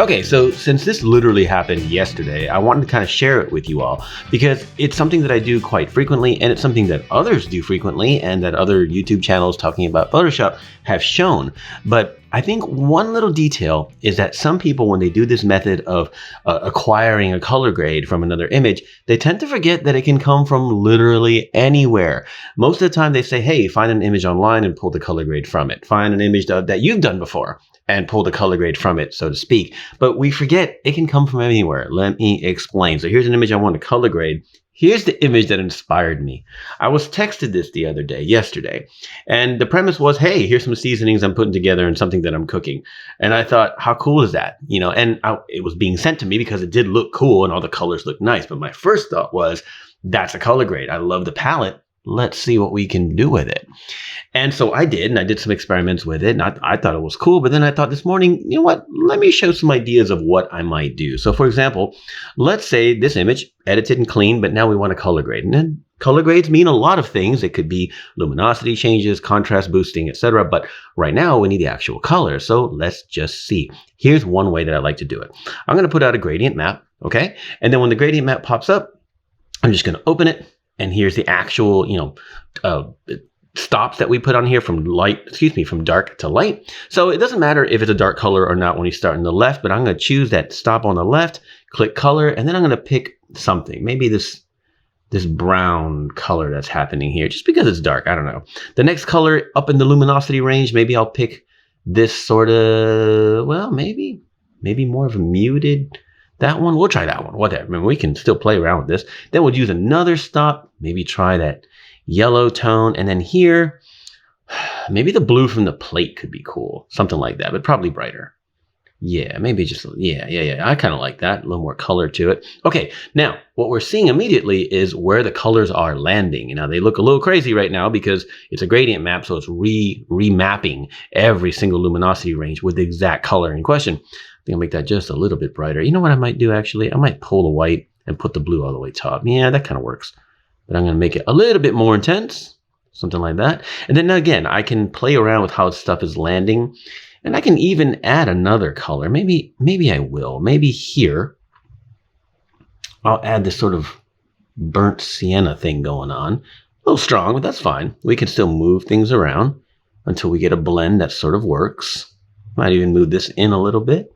Okay, so since this literally happened yesterday, I wanted to kind of share it with you all because it's something that I do quite frequently, and it's something that others do frequently and that other YouTube channels talking about Photoshop have shown. But I think one little detail is that some people, when they do this method of acquiring a color grade from another image, they tend to forget that it can come from literally anywhere. Most of the time they say, hey, find an image online and pull the color grade from it. Find an image that you've done before and pull the color grade from it, so to speak. But we forget it can come from anywhere. Let me explain. So here's an image I want to color grade. Here's the image that inspired me. I was texted this the other day, yesterday, and the premise was, hey, here's some seasonings I'm putting together and something that I'm cooking. And I thought, how cool is that? You know, and it was being sent to me because it did look cool and all the colors looked nice. But my first thought was, that's a color grade. I love the palette. Let's see what we can do with it. And so I did, and I did some experiments with it, and I thought it was cool. But then I thought this morning, you know what, let me show some ideas of what I might do. So for example, let's say this image, edited and clean, but now we want to color grade. And then color grades mean a lot of things. It could be luminosity changes, contrast boosting, etc. But right now we need the actual color. So let's just see. Here's one way that I like to do it. I'm going to put out a gradient map, okay? And then when the gradient map pops up, I'm just going to open it. And here's the actual, stops that we put on here from dark to light. So it doesn't matter if it's a dark color or not when you start on the left, but I'm going to choose that stop on the left, click color, and then I'm going to pick something. Maybe this brown color that's happening here, just because it's dark. I don't know. The next color up in the luminosity range, maybe I'll pick this sort of, well, maybe more of a muted. That one, we'll try that one, whatever. I mean, we can still play around with this. Then we'll use another stop, maybe try that yellow tone. And then here, maybe the blue from the plate could be cool. Something like that, but probably brighter. Yeah, maybe just, yeah. I kind of like that, a little more color to it. Okay, now what we're seeing immediately is where the colors are landing. Now they look a little crazy right now because it's a gradient map, so it's remapping every single luminosity range with the exact color in question. I think I'll make that just a little bit brighter. You know what I might do actually? I might pull the white and put the blue all the way top. Yeah, that kind of works. But I'm going to make it a little bit more intense, something like that. And then again, I can play around with how stuff is landing. And I can even add another color. Maybe I will. Maybe here, I'll add this sort of burnt sienna thing going on. A little strong, but that's fine. We can still move things around until we get a blend that sort of works. Might even move this in a little bit.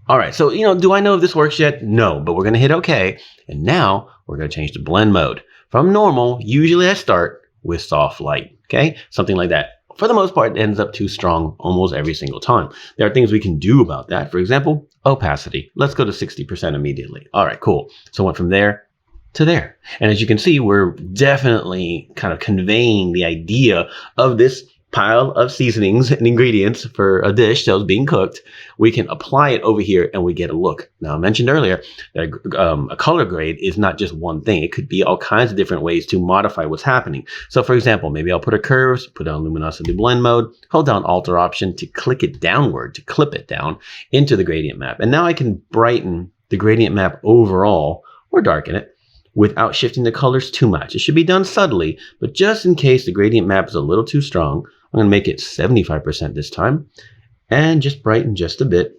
All right, so, do I know if this works yet? No, but we're going to hit OK. And now we're going to change to blend mode. From normal, usually I start with soft light, okay? Something like that. For the most part, it ends up too strong almost every single time. There are things we can do about that. For example, opacity. Let's go to 60% immediately. All right, cool. So I went from there to there. And as you can see, we're definitely kind of conveying the idea of this pile of seasonings and ingredients for a dish that was being cooked. We can apply it over here and we get a look. Now, I mentioned earlier that a color grade is not just one thing. It could be all kinds of different ways to modify what's happening. So for example, maybe I'll put a curves, put on luminosity blend mode, hold down Alt or Option to click it downward, to clip it down into the gradient map. And now I can brighten the gradient map overall or darken it without shifting the colors too much. It should be done subtly, but just in case the gradient map is a little too strong, I'm going to make it 75% this time and just brighten just a bit.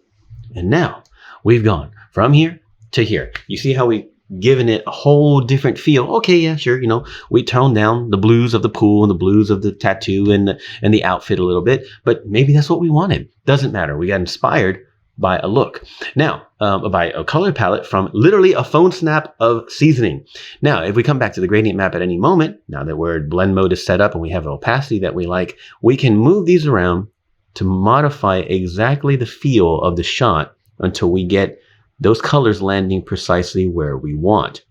And now we've gone from here to here. You see how we've given it a whole different feel. Okay, yeah, sure. We toned down the blues of the pool and the blues of the tattoo and the outfit a little bit, but maybe that's what we wanted. Doesn't matter. We got inspired by a look. Now, by a color palette from literally a phone snap of seasoning. Now, if we come back to the gradient map at any moment, now that we're blend mode is set up and we have an opacity that we like, we can move these around to modify exactly the feel of the shot until we get those colors landing precisely where we want.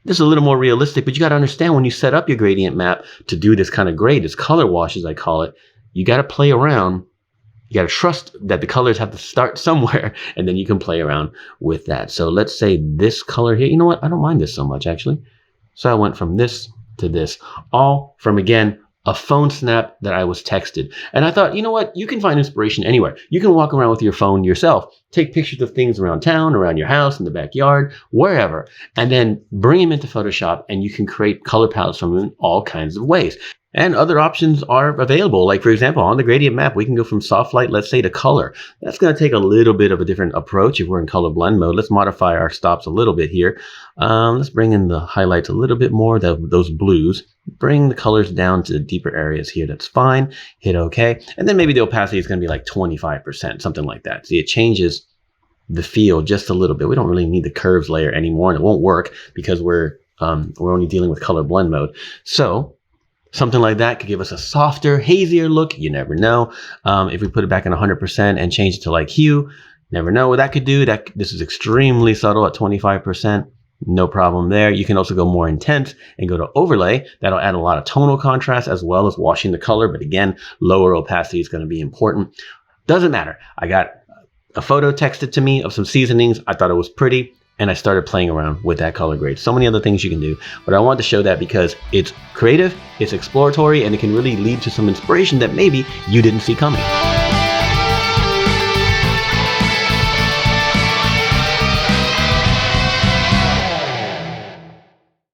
This is a little more realistic, but you got to understand when you set up your gradient map to do this kind of grade, this color wash as I call it, you got to play around. You got to trust that the colors have to start somewhere, and then you can play around with that. So let's say this color here. You know what? I don't mind this so much, actually. So I went from this to this, all from, again, a phone snap that I was texted. And I thought, you know what? You can find inspiration anywhere. You can walk around with your phone yourself, take pictures of things around town, around your house, in the backyard, wherever, and then bring them into Photoshop, and you can create color palettes from them in all kinds of ways. And other options are available. Like, for example, on the gradient map, we can go from soft light, let's say, to color. That's going to take a little bit of a different approach if we're in color blend mode. Let's modify our stops a little bit here. Let's bring in the highlights a little bit more, those blues. Bring the colors down to the deeper areas here. That's fine. Hit OK. And then maybe the opacity is going to be like 25%, something like that. See, it changes the feel just a little bit. We don't really need the curves layer anymore, and it won't work because we're only dealing with color blend mode. So something like that could give us a softer, hazier look. You never know. If we put it back in 100% and change it to like hue, never know what that could do. This is extremely subtle at 25%. No problem there. You can also go more intense and go to overlay. That'll add a lot of tonal contrast as well as washing the color. But again, lower opacity is going to be important. Doesn't matter. I got a photo texted to me of some seasonings. I thought it was pretty, and I started playing around with that color grade. So many other things you can do, but I wanted to show that because it's creative, it's exploratory, and it can really lead to some inspiration that maybe you didn't see coming.